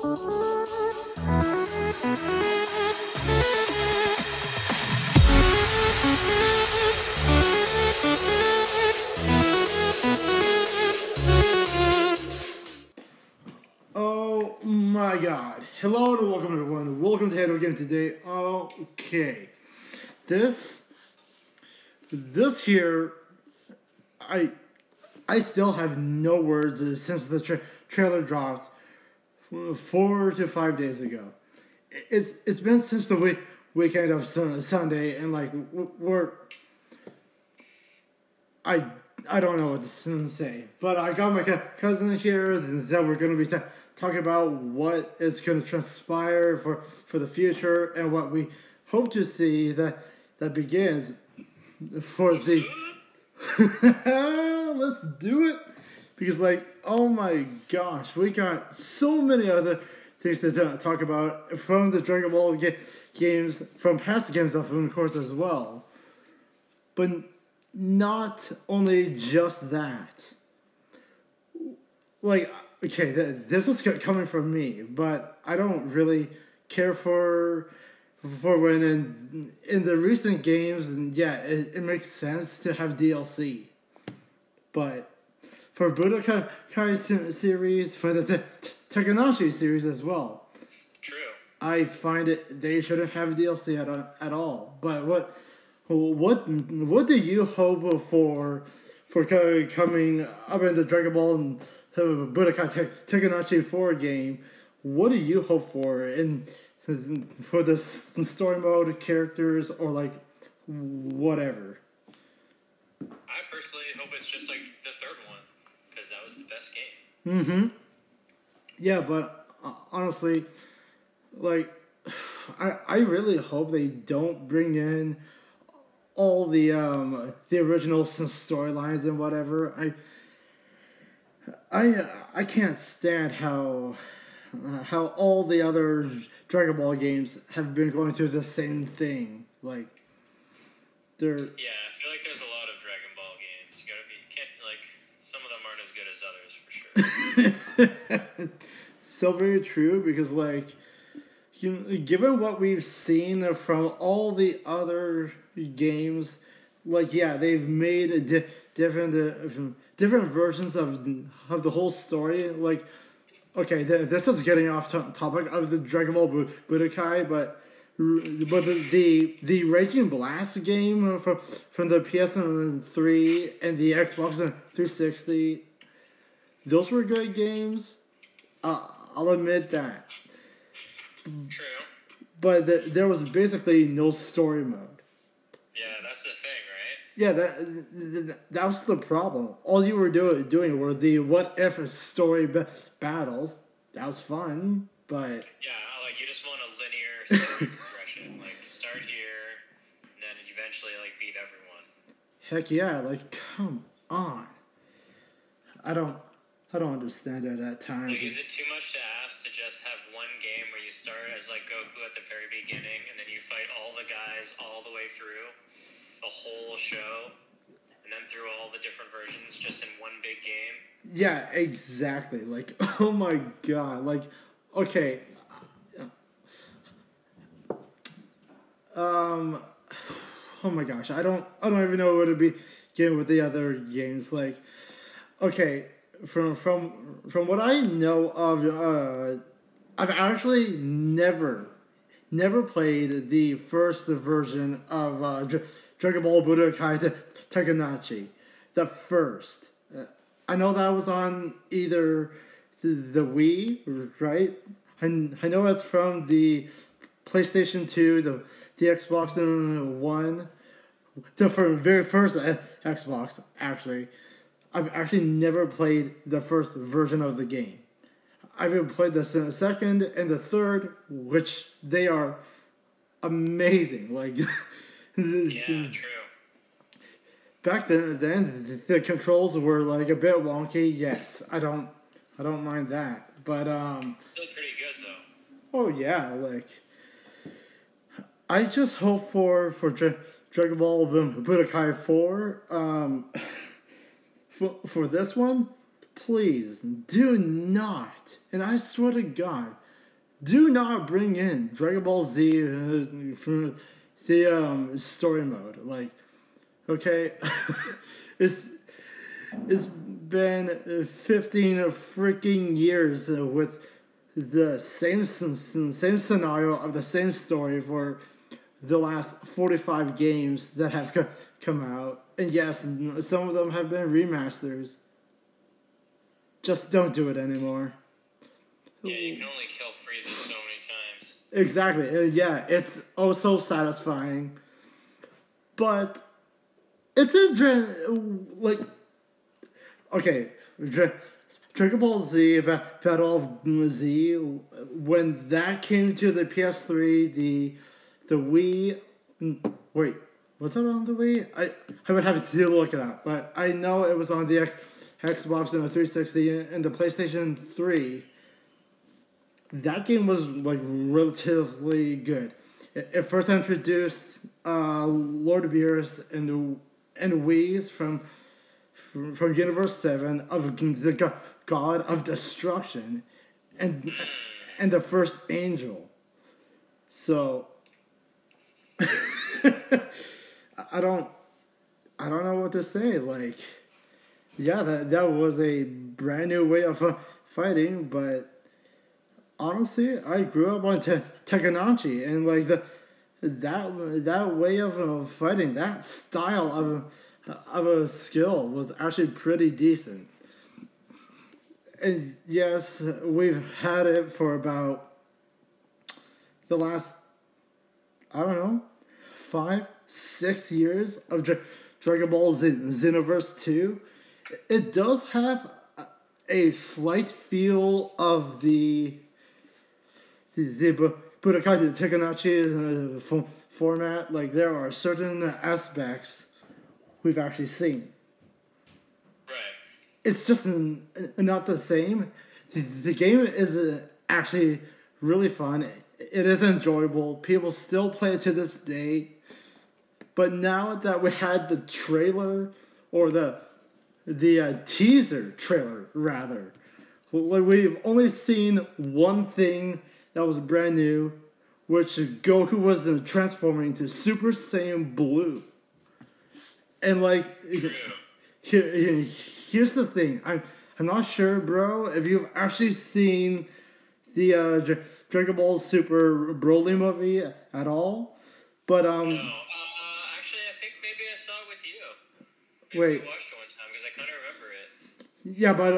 Oh my god. Hello and welcome everyone. Welcome to Haydo again today. Okay. This here, I still have no words since the trailer dropped 4 to 5 days ago. It's been since the weekend of Sunday, and like I don't know what to say, but I got my cousin here that we're going to be talking about what is going to transpire for the future and what we hope to see that begins for the let's do it, because like, oh my gosh, we got so many other things to talk about from the Dragon Ball games, from past games, of course, as well, but not only just that. Like, okay, this is coming from me, but I don't really care for when in the recent games, and yeah, it makes sense to have DLC. But for Budokai series, for the Tenkaichi series as well, true, I find they shouldn't have DLC at all. But what do you hope for coming up in the Dragon Ball and Budokai Tenkaichi 4 game? What do you hope for the story mode, characters, or like whatever? I personally hope it's just like the third one, because that was the best game. Mm-hmm. Yeah, but honestly, like, I really hope they don't bring in all the original storylines and whatever. I can't stand how all the other Dragon Ball games have been going through the same thing. Like, they're... Yeah, I feel like there's a lot of Dragon Ball games. Some of them aren't as good as others, for sure. So very true, because like, given what we've seen from all the other games, like, yeah, they've made different versions of the whole story. Like, okay, this is getting off topic of the Dragon Ball Budokai, but the Raging Blast game from the PS3 and the Xbox 360, those were good games. I'll admit that. True. But there was basically no story mode. Yeah, that's the thing, Yeah, right? that was the problem. All you were doing were the what if story battles. That was fun, but Yeah, like, you just want a linear story progression. Like, start here, and then eventually like beat everyone. heck yeah, like, come on. I don't understand it at times. Like, is it too much to ask to just have one game where you start as like Goku at the very beginning, and then you fight all the guys all the way through the whole show, and then through all the different versions just in one big game? Yeah, exactly. Like, oh my god. Like, okay. Oh my gosh. I don't even know where to begin with the other games. Like, okay, from what I know of, I've actually never played the first version of Dragon Ball Budokai Tenkaichi. The first. I know that was on either the Wii, right? I know it's from the PlayStation 2, the Xbox One, the very first Xbox, actually. I've actually never played the first version of the game. I've even played the second and the third, which they are amazing. Like, yeah, true. Back then the controls were like a bit wonky. Yes, I don't mind that, but Still pretty good though. oh yeah, like, I just hope for Dragon Ball Budokai 4. For this one, please do not, and I swear to God, do not bring in Dragon Ball Z from the story mode. Like, okay, it's it's been 15 freaking years with the same scenario of the same story for the last 45 games that have come out. And yes, some of them have been remasters. Just don't do it anymore. Yeah, you can only kill Frieza so many times. Exactly. Yeah, it's oh so satisfying. But it's a like okay, Dragon Ball Z, Battle of Z, when that came to the PS3, the Wii. Wait, was it on the Wii? I would have to look it up, but I know it was on the Xbox and the 360 and the PlayStation 3. That game was like relatively good. It first introduced Lord Beerus and Whis from Universe 7 of the God of Destruction and the first angel. So I don't know what to say. Like, yeah, that was a brand new way of fighting, but honestly, I grew up on Tenkaichi, and like that way of fighting, that style of a skill was actually pretty decent. And yes, we've had it for about the last, I don't know, 5-6 years of Dragon Ball Xenoverse 2. It does have a slight feel of the Budokai Tenkaichi format. Like, there are certain aspects we've actually seen. Right. It's just not the same. The game is actually really fun. It is enjoyable. People still play it to this day. But now that we had the trailer, or the teaser trailer, rather, like, we've only seen one thing that was brand new, which Goku was transforming into Super Saiyan Blue. And like, here's the thing. I'm not sure, bro, if you've actually seen the Dragon Ball Super Broly movie at all. But No, actually, I think maybe I saw it with you. Maybe wait. we watched it one time because I kind of remember it. Yeah, but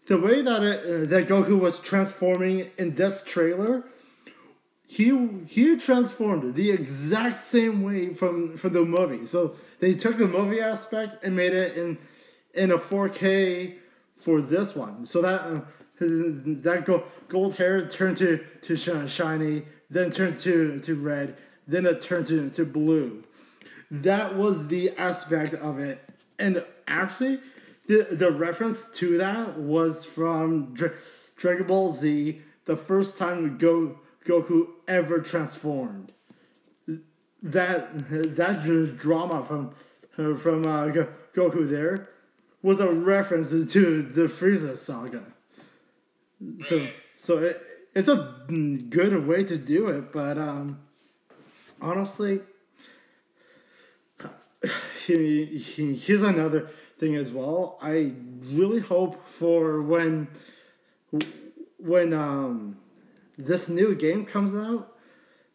the way that Goku was transforming in this trailer, he transformed the exact same way from the movie. So they took the movie aspect and made it in a 4K for this one. So that gold hair turned to shiny, then turned to red, then it turned to blue. That was the aspect of it. And actually, the reference to that was from Dragon Ball Z, the first time Goku ever transformed. That drama from Goku there was a reference to the Frieza saga. So it's a good way to do it, but honestly, here's another thing as well. I really hope for when this new game comes out,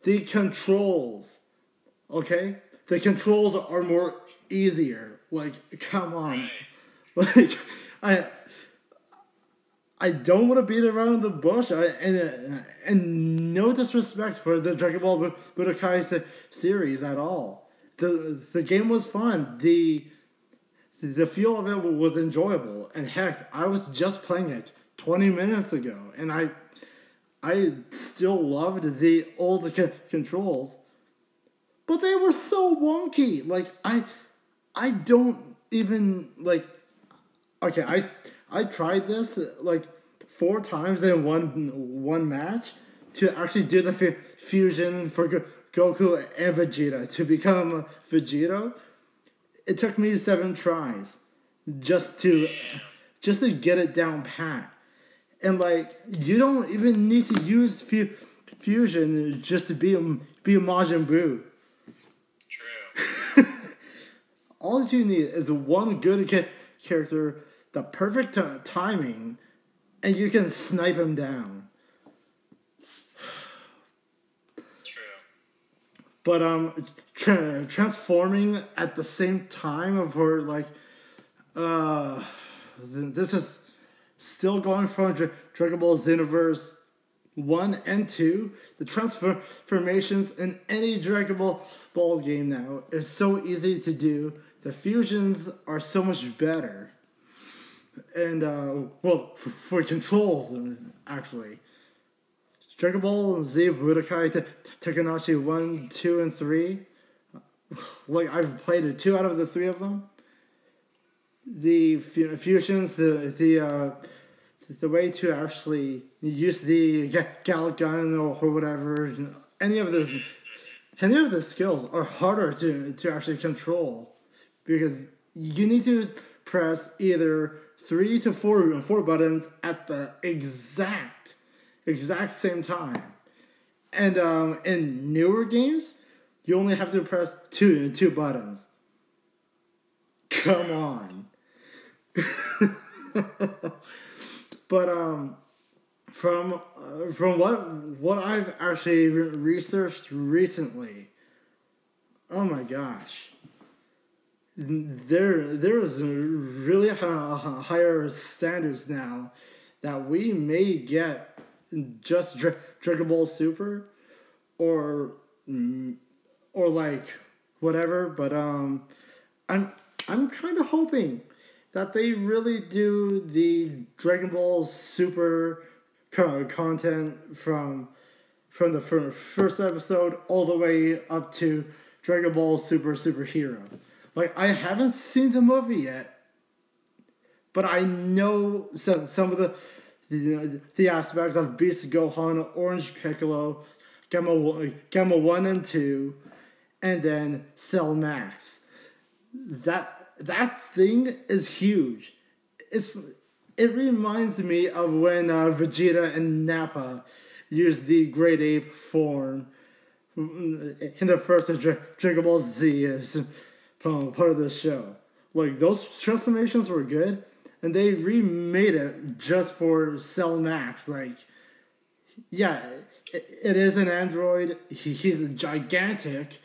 the controls, okay? The controls are more easier. Like, come on. Right. Like, I don't want to beat around the bush, and no disrespect for the Dragon Ball Budokai series at all. The game was fun. The feel of it was enjoyable, and heck, I was just playing it 20 minutes ago, and I still loved the old controls, but they were so wonky. Like, I don't even, like, okay, I tried this like 4 times in one match to actually do the fusion for Goku and Vegeta to become Vegito. It took me 7 tries just to get it down pat. And like you don't even need to use fusion just to be a Majin Buu. True. All you need is one good character, the perfect timing, and you can snipe him down. True. But transforming at the same time of her like, this is still going from Dragon Ball Xenoverse 1 and 2. The transformations in any Dragon Ball game now is so easy to do. The fusions are so much better. And, for controls, actually. Dragon Ball Z Budokai Tenkaichi 1, 2, and 3. Like, I've played 2 out of the 3 of them. The fusions, the way to actually use the Gallic gun or whatever, any of the skills are harder to actually control because you need to press either 3 to 4 buttons at the exact same time, and in newer games you only have to press two buttons. Come on. But from what I've actually researched recently, oh my gosh, there is really higher standards now that we may get just Dragon Ball Super or like whatever, but I'm kind of hoping that they really do the Dragon Ball Super content from the first episode all the way up to Dragon Ball Superhero. Like, I haven't seen the movie yet, but I know some of the aspects of Beast Gohan, Orange Piccolo, Gamma 1 and 2, and then Cell Max. That thing is huge. It reminds me of when Vegeta and Nappa used the Great Ape form in the first Dragon Ball Z part of the show. Like, those transformations were good, and they remade it just for Cell Max. Like, yeah, it is an android. He's gigantic,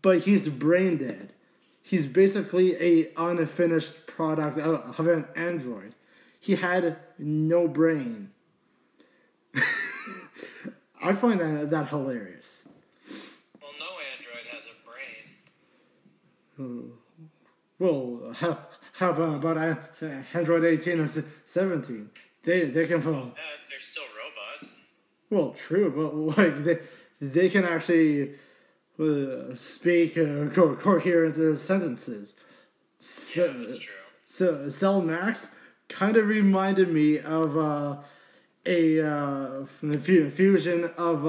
but he's brain dead. He's basically a unfinished product of an android. He had no brain. I find that hilarious. Well, no android has a brain. Well, how about Android 18 and 17? They can Well, they're still robots. Well, true, but like they can actually speak coherent sentences. Yeah, that's true. So Cell Max kind of reminded me of a fusion of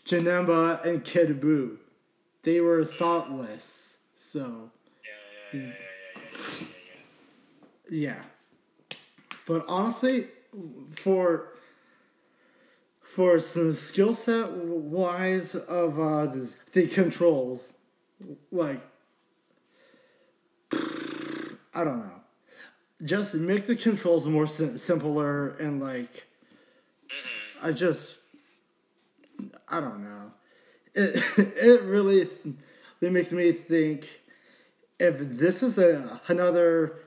Janemba and Kid Buu. They were thoughtless, so yeah. But honestly, for some skill set wise of the controls, like, I don't know. Just make the controls more simpler and like, I don't know. It really makes me think if this is another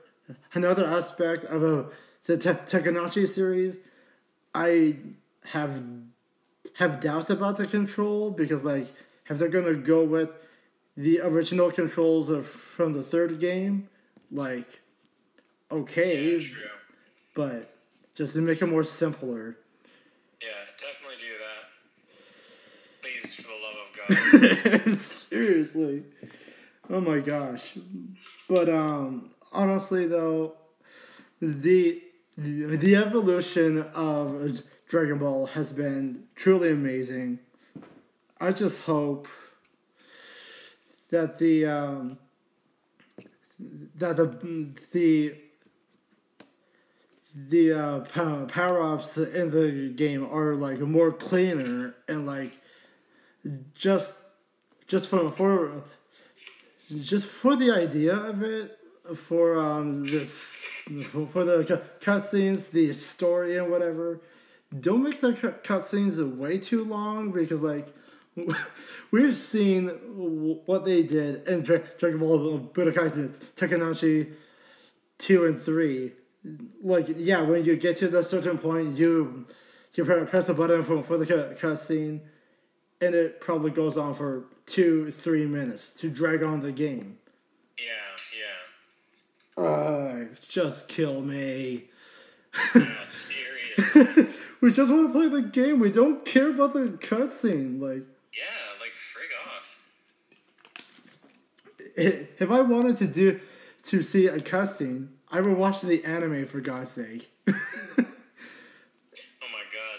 aspect of the Tenkaichi series, I have doubts about the control because, like, if they're gonna go with the original controls from the third game, like, okay, yeah, true. But just to make it more simpler. Yeah, definitely do that. Please, for the love of God. Seriously. Oh my gosh. But honestly though, the evolution of Dragon Ball has been truly amazing. I just hope that the power ups in the game are like more cleaner and like just just for the idea of it, for this for the cutscenes, the story and whatever. Don't make the cutscenes way too long because like we've seen what they did in Dragon Ball Budokai Tenkaichi 2 and 3. Like yeah, when you get to the certain point, you press the button for the cutscene, and it probably goes on for 2-3 minutes to drag on the game. Yeah. Just kill me. Yeah, serious. We just want to play the game. We don't care about the cutscene. Like, Yeah, like frig off. if I wanted to see a cutscene, I would watch the anime for God's sake. Oh my god,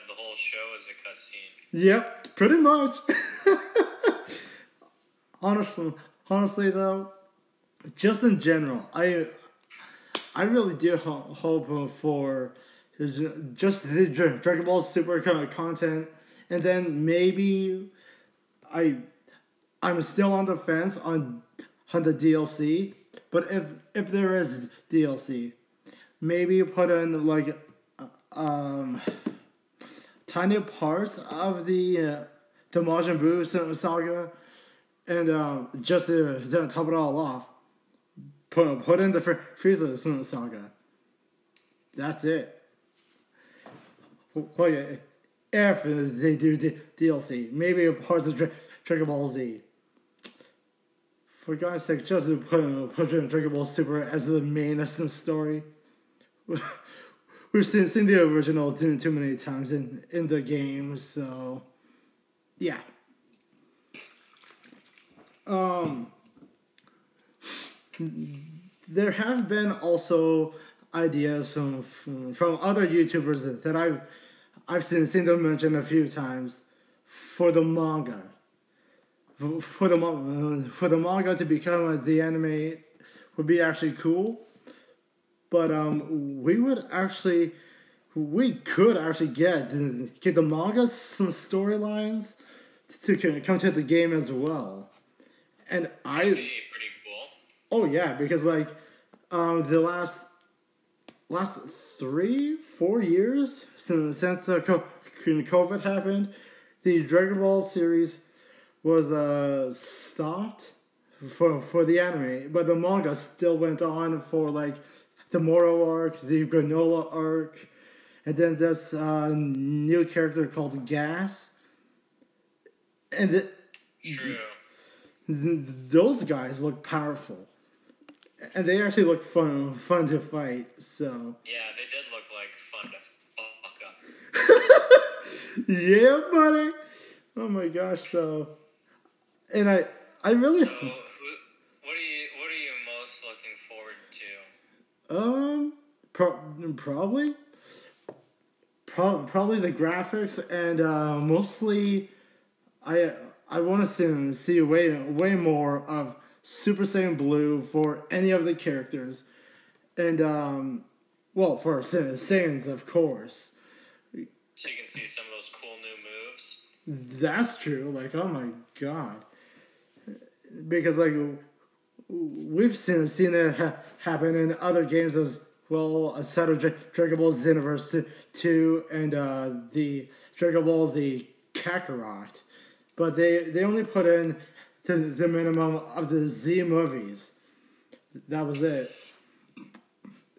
the whole show is a cutscene. Yep, pretty much. Honestly though, just in general, I really do hope for just the Dragon Ball Super content, and then maybe I'm still on the fence on the DLC. But if there is DLC, maybe put in like tiny parts of the Majin Buu saga, and just to top it all off, put in the Frieza saga. That's it. Like if they do DLC, maybe a part of Dragon Ball Z. For God's sake, just put Dragon Ball Super as the main essence story. We've seen the original too many times in the game, so yeah. There have been also ideas from other YouTubers that I've seen them mention a few times for the manga. For the manga to become the anime would be actually cool, but we could actually get the manga some storylines to come to the game as well, and That'd be pretty cool. Oh yeah, because like the last 3-4 years since COVID happened, the Dragon Ball series was stopped for the anime, but the manga still went on for like the Moro arc, the Granola arc, and then this new character called Gas, and True. Those guys look powerful, and they actually look fun to fight. So Yeah, they did look like fun to fuck up. yeah, buddy. Oh my gosh, so. And I really. So, what are you most looking forward to? Probably the graphics, and mostly I want to see way more of Super Saiyan Blue for any of the characters, and well, for Saiyans of course. So you can see some of those cool new moves. That's true. Like, oh my god. Because like we've seen it happen in other games as well, aside of Dragon Ball Xenoverse 2 and the Dragon Ball Z Kakarot, but they only put in the minimum of the Z movies. That was it.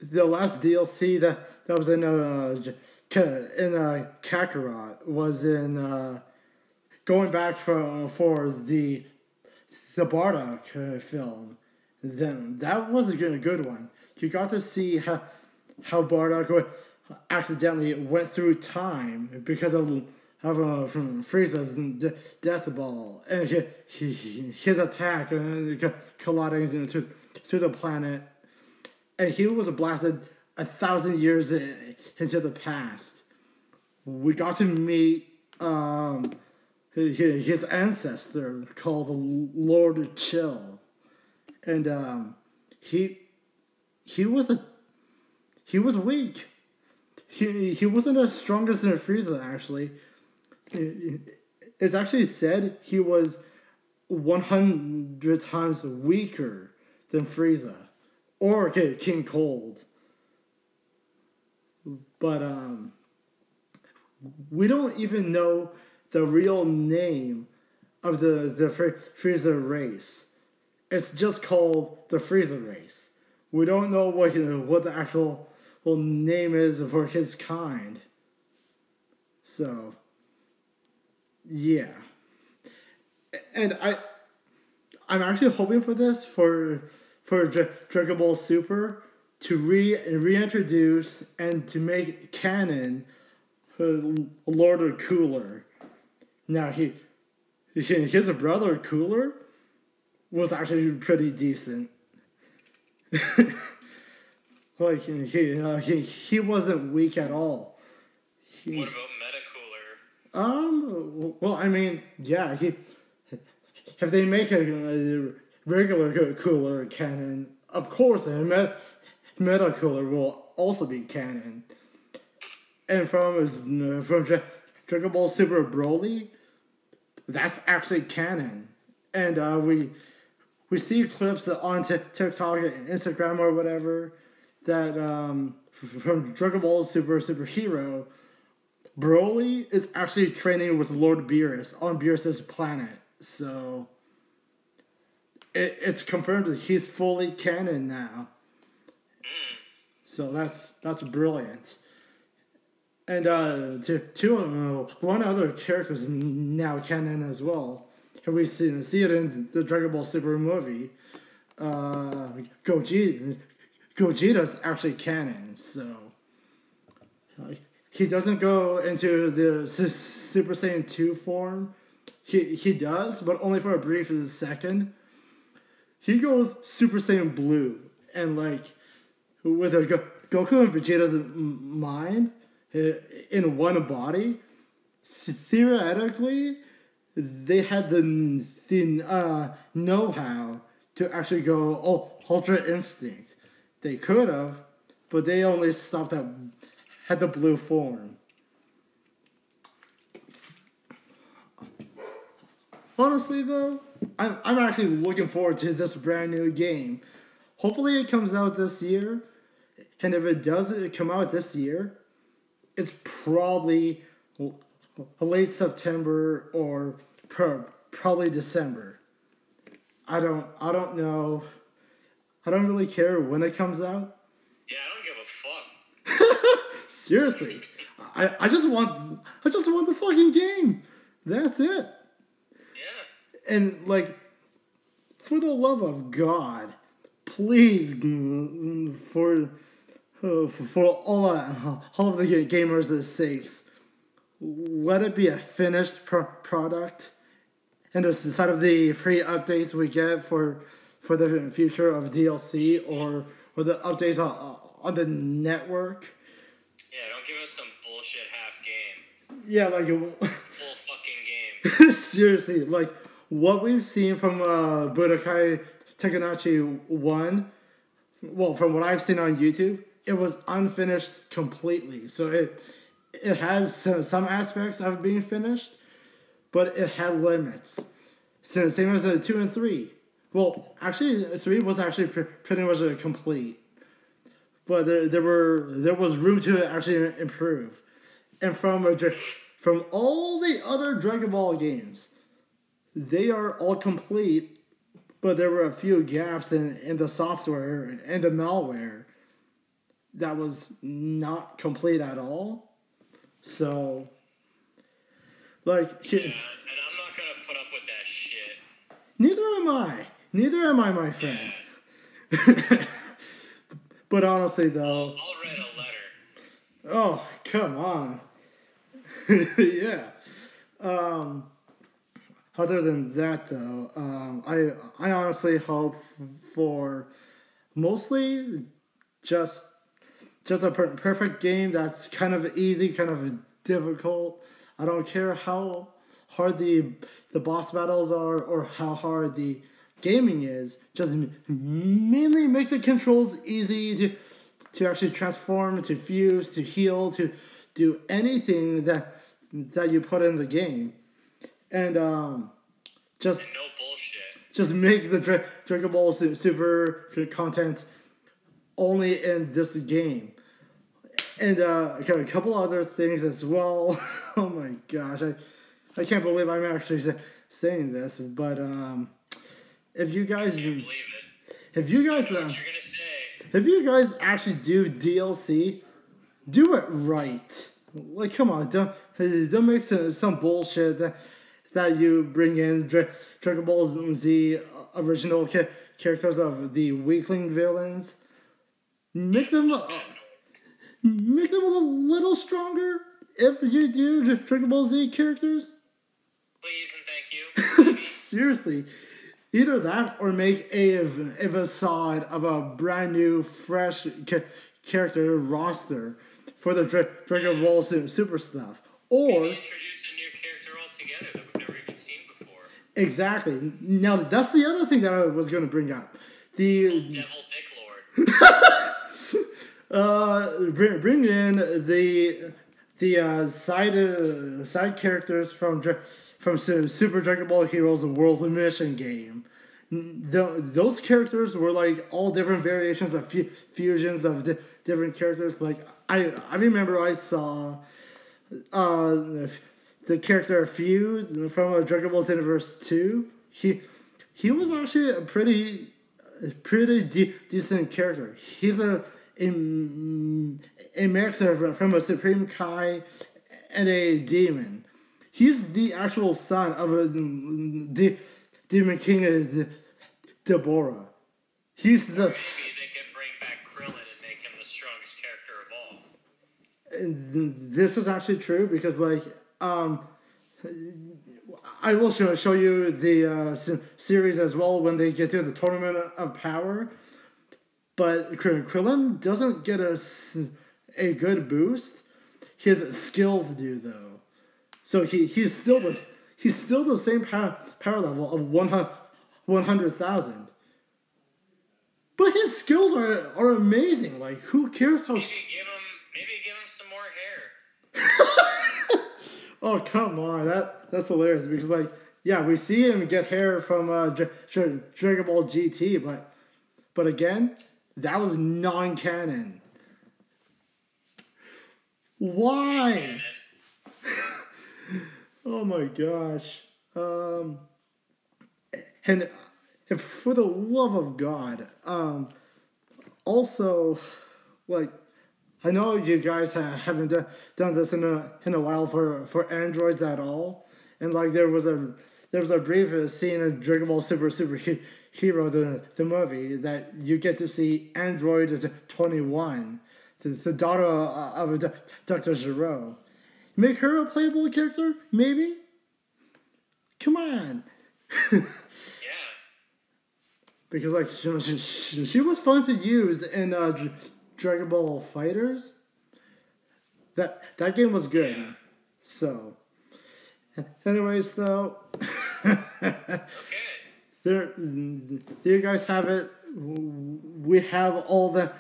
The last DLC that was in Kakarot was in going back for the Bardock film. Then that was a good one. You got to see how Bardock accidentally went through time because of from Frieza's death ball, and his attack colliding through the planet, and he was blasted 1,000 years into the past. We got to meet his ancestor called Lord Chill, and he was weak. he wasn't as strong as Frieza, actually. It's actually said he was 100 times weaker than Frieza or King Cold. But we don't even know the real name of the Frieza race. It's just called the Frieza race. We don't know what the actual name is for his kind. So, yeah. And I'm actually hoping for this for Dragon Ball Super to reintroduce and to make canon Lord Cooler. Now his brother Cooler was actually pretty decent. Like he wasn't weak at all. What about Meta Cooler? Well, I mean, yeah, if they make a regular Cooler canon, of course, Meta Cooler will also be canon. And from Dragon Ball Super Broly, that's actually canon. And we see clips on TikTok and Instagram or whatever that from Dragon Ball Superhero, Broly is actually training with Lord Beerus on Beerus's planet. So it's confirmed that he's fully canon now. So that's brilliant. And one other character is now canon as well. And we see it in the Dragon Ball Super movie. Gogeta's actually canon, so he doesn't go into the Super Saiyan 2 form. He does, but only for a brief second. He goes Super Saiyan Blue, and like with a Goku and Vegeta's mind in one body, theoretically, they had the know-how to actually go Ultra Instinct. They could have, but they only stopped at the blue form. Honestly, though, I'm actually looking forward to this brand new game. Hopefully, it comes out this year, and if it doesn't come out this year, it's probably late September or probably December. I don't know. I don't really care when it comes out. Yeah, I don't give a fuck. Seriously, I just want the fucking game. That's it. Yeah. And like, for the love of God, please, for all of the gamers' sakes, let it be a finished product. And instead of the free updates we get for the future of DLC or the updates on the network. Yeah, don't give us some bullshit half game. Yeah, like full fucking game. Seriously, like what we've seen from Budokai Tenkaichi 1, well, from what I've seen on YouTube, it was unfinished completely. So it has some aspects of being finished, but it had limits. So same as 2 and 3. Well, actually, 3 was actually pretty much complete, but there was room to actually improve. And from all the other Dragon Ball games, they are all complete, but there were a few gaps in the software and the malware that was not complete at all. So, like, yeah, and I'm not gonna put up with that shit. Neither am I, my friend. Yeah. But honestly, though, I'll write a letter. Oh, come on. Yeah. Other than that, though, I honestly hope for mostly just a perfect game that's kind of easy, kind of difficult. I don't care how hard the boss battles are or how hard the gaming is. Just mainly make the controls easy to actually transform, to fuse, to heal, to do anything that you put in the game, and just And no bullshit. just make the drinkable super content only in this game. And a couple other things as well. Oh my gosh, I can't believe I'm actually saying this, but if you guys, I can't believe it. if you guys, I know what you're gonna say. if you guys actually do DLC, do it right. Like, come on, don't make some bullshit that you bring in Dragon Ball Z original characters of the weakling villains. Make them a little stronger if you do Dragon Ball Z characters. Please and thank you. Seriously, either that or make a facade of a brand new, fresh character roster for the Dragon Ball Super stuff. Or Maybe introduce a new character altogether that we've never even seen before. Exactly. Now that's the other thing that I was going to bring up. The Devil Dick Lord. bring in the side characters from Super Dragon Ball Heroes World Mission game. Those characters were like all different variations of fusions of different characters. Like I remember I saw the character Few from Dragon Ball Xenoverse 2. He was actually a pretty decent character. He's a mix from a Supreme Kai and a demon. He's the actual son of a demon king Deborah. He's the. Maybe they could bring back Krillin and make him the strongest character of all. And this is actually true because, like, I will show you the series as well when they get to the Tournament of Power. But Krillin doesn't get a good boost. His skills do though, so he's still the same power level of 100,000. But his skills are amazing. Like, who cares how? Maybe give him some more hair. Oh, come on, that's hilarious because, like, yeah, we see him get hair from Dragon Ball GT, but again, that was non-canon. Why? Oh my gosh. And for the love of God, also, like, I know you guys haven't done this in a while for androids at all, and like there was a brief scene in Dragon Ball Super Hero the movie that you get to see Android 21, the daughter of Dr. Gero. Make her a playable character, maybe? Come on. Yeah. Because, like, she was fun to use in Dragon Ball Fighters. That game was good. Yeah. So, anyways, though, Okay. there you guys have it. We have all that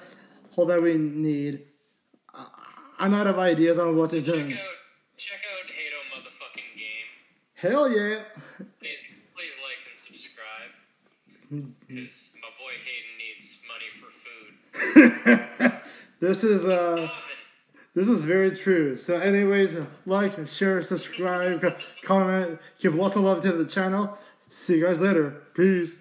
we need. I'm out of ideas on what to do. Check out Hado motherfucking game. Hell yeah! Please like and subscribe. Because my boy Hayden needs money for food. This is very true. So anyways, like, share, subscribe, comment, give lots of love to the channel. See you guys later. Peace.